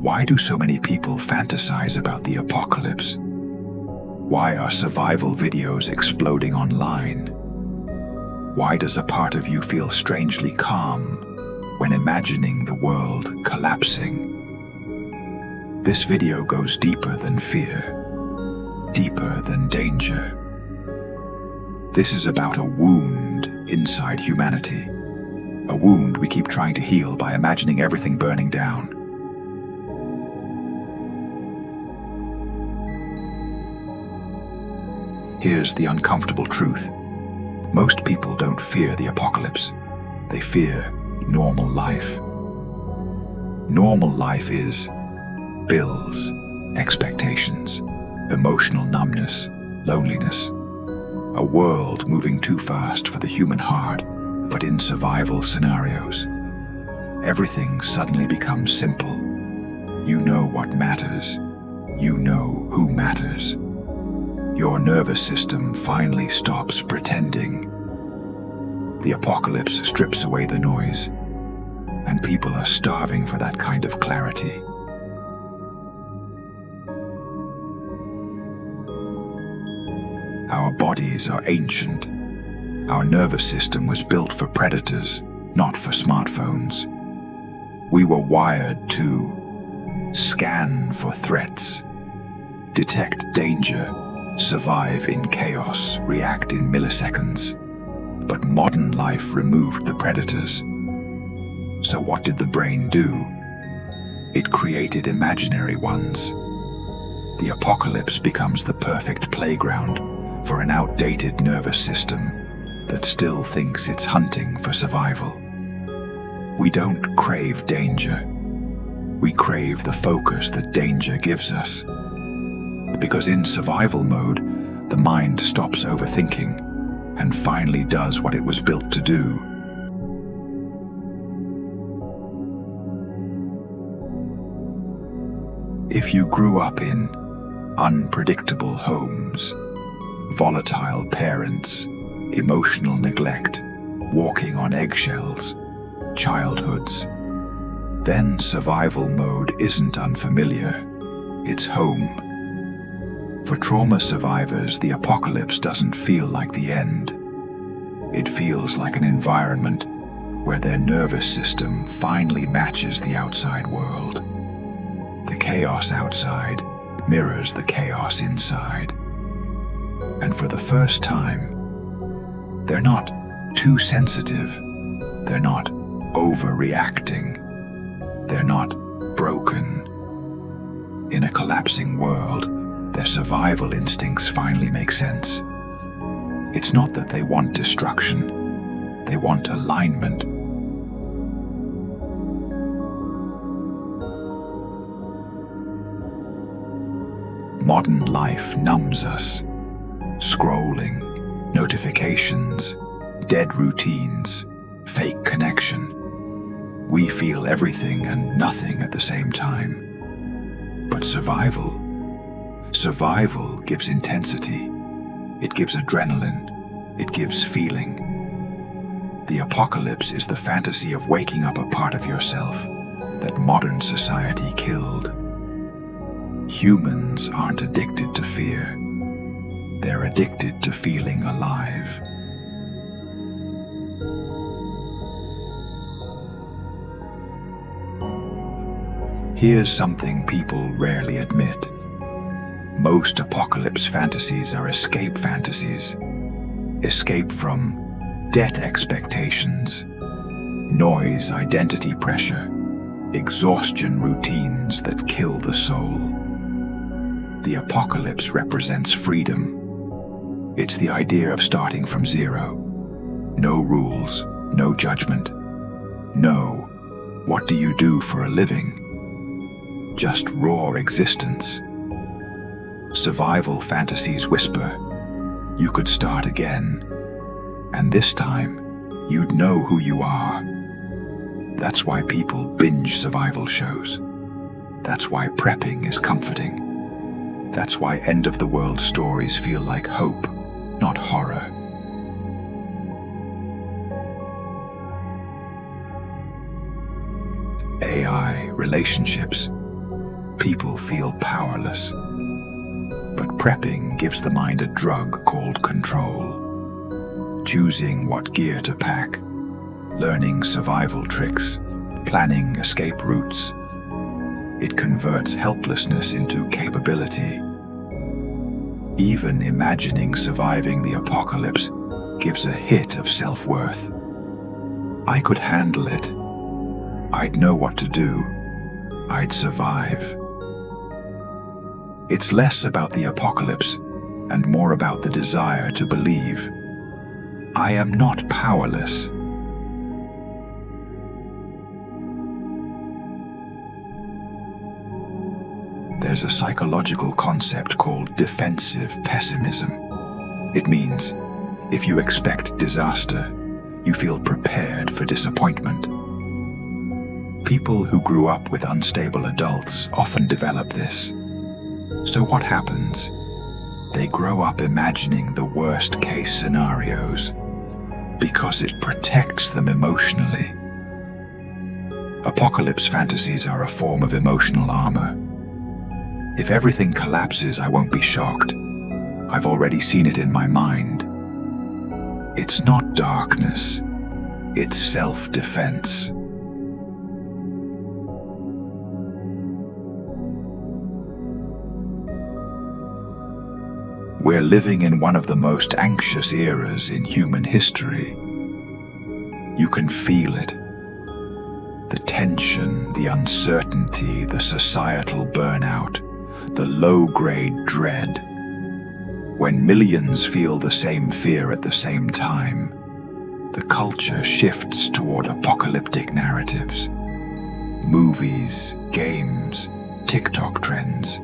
Why do so many people fantasize about the apocalypse? Why are survival videos exploding online? Why does a part of you feel strangely calm when imagining the world collapsing? This video goes deeper than fear, deeper than danger. This is about a wound inside humanity, a wound we keep trying to heal by imagining everything burning down. Here's the uncomfortable truth. Most people don't fear the apocalypse. They fear normal life. Normal life is bills, expectations, emotional numbness, loneliness. A world moving too fast for the human heart, but in survival scenarios. Everything suddenly becomes simple. You know what matters. You know who matters. Your nervous system finally stops pretending. The apocalypse strips away the noise, and people are starving for that kind of clarity. Our bodies are ancient. Our nervous system was built for predators, not for smartphones. We were wired to scan for threats, detect danger, survive in chaos, react in milliseconds. But modern life removed the predators. So what did the brain do? It created imaginary ones. The apocalypse becomes the perfect playground for an outdated nervous system that still thinks it's hunting for survival. We don't crave danger. We crave the focus that danger gives us. Because in survival mode, the mind stops overthinking and finally does what it was built to do. If you grew up in unpredictable homes, volatile parents, emotional neglect, walking on eggshells, childhoods, then survival mode isn't unfamiliar, it's home. For trauma survivors, the apocalypse doesn't feel like the end. It feels like an environment where their nervous system finally matches the outside world. The chaos outside mirrors the chaos inside. And for the first time, they're not too sensitive. They're not overreacting. They're not broken. In a collapsing world, their survival instincts finally make sense. It's not that they want destruction. They want alignment. Modern life numbs us. Scrolling, notifications, dead routines, fake connection. We feel everything and nothing at the same time. But survival gives intensity. It gives adrenaline. It gives feeling. The apocalypse is the fantasy of waking up a part of yourself that modern society killed. Humans aren't addicted to fear. They're addicted to feeling alive. Here's something people rarely admit. Most apocalypse fantasies are escape fantasies. Escape from debt expectations, noise identity pressure, exhaustion routines that kill the soul. The apocalypse represents freedom. It's the idea of starting from zero. No rules, no judgment. No, what do you do for a living? Just raw existence. Survival fantasies whisper, you could start again. And this time, you'd know who you are. That's why people binge survival shows. That's why prepping is comforting. That's why end-of-the-world stories feel like hope, not horror. AI, relationships, people feel powerless. But prepping gives the mind a drug called control. Choosing what gear to pack, learning survival tricks, planning escape routes. It converts helplessness into capability. Even imagining surviving the apocalypse gives a hit of self-worth. I could handle it. I'd know what to do. I'd survive. It's less about the apocalypse and more about the desire to believe. I am not powerless. There's a psychological concept called defensive pessimism. It means, if you expect disaster, you feel prepared for disappointment. People who grew up with unstable adults often develop this. So what happens? They grow up imagining the worst-case scenarios because it protects them emotionally. Apocalypse fantasies are a form of emotional armor. If everything collapses, I won't be shocked. I've already seen it in my mind. It's not darkness. It's self-defense. We're living in one of the most anxious eras in human history. You can feel it. The tension, the uncertainty, the societal burnout, the low-grade dread. When millions feel the same fear at the same time, the culture shifts toward apocalyptic narratives. Movies, games, TikTok trends,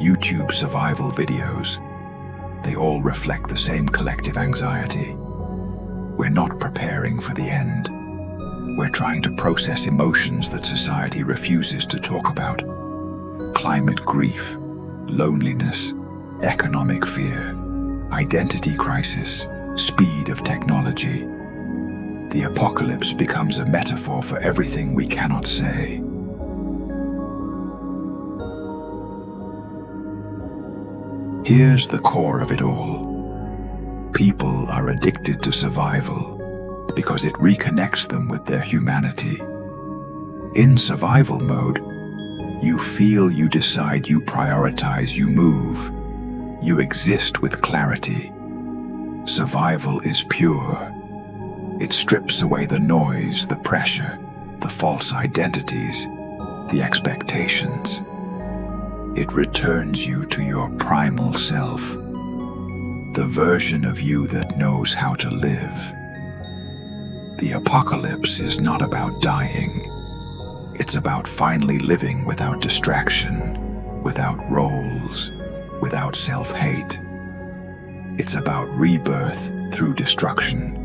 YouTube survival videos, they all reflect the same collective anxiety. We're not preparing for the end. We're trying to process emotions that society refuses to talk about. Climate grief, loneliness, economic fear, identity crisis, speed of technology. The apocalypse becomes a metaphor for everything we cannot say. Here's the core of it all. People are addicted to survival because it reconnects them with their humanity. In survival mode, you feel, you decide, you prioritize, you move. You exist with clarity. Survival is pure. It strips away the noise, the pressure, the false identities, the expectations. It returns you to your primal self, the version of you that knows how to live. The apocalypse is not about dying. It's about finally living without distraction, without roles, without self-hate. It's about rebirth through destruction.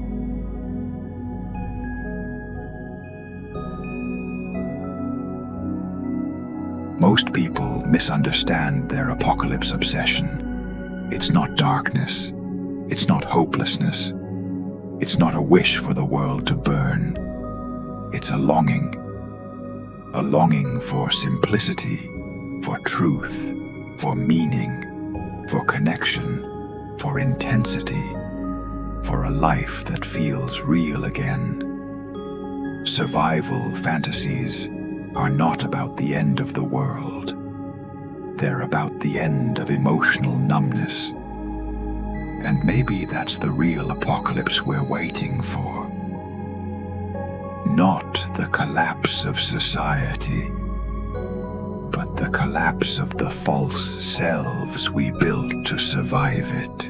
Most people misunderstand their apocalypse obsession. It's not darkness. It's not hopelessness. It's not a wish for the world to burn. It's a longing for simplicity, for truth, for meaning, for connection, for intensity, for a life that feels real again. Survival fantasies are not about the end of the world. They're about the end of emotional numbness. And maybe that's the real apocalypse we're waiting for. Not the collapse of society, but the collapse of the false selves we built to survive it.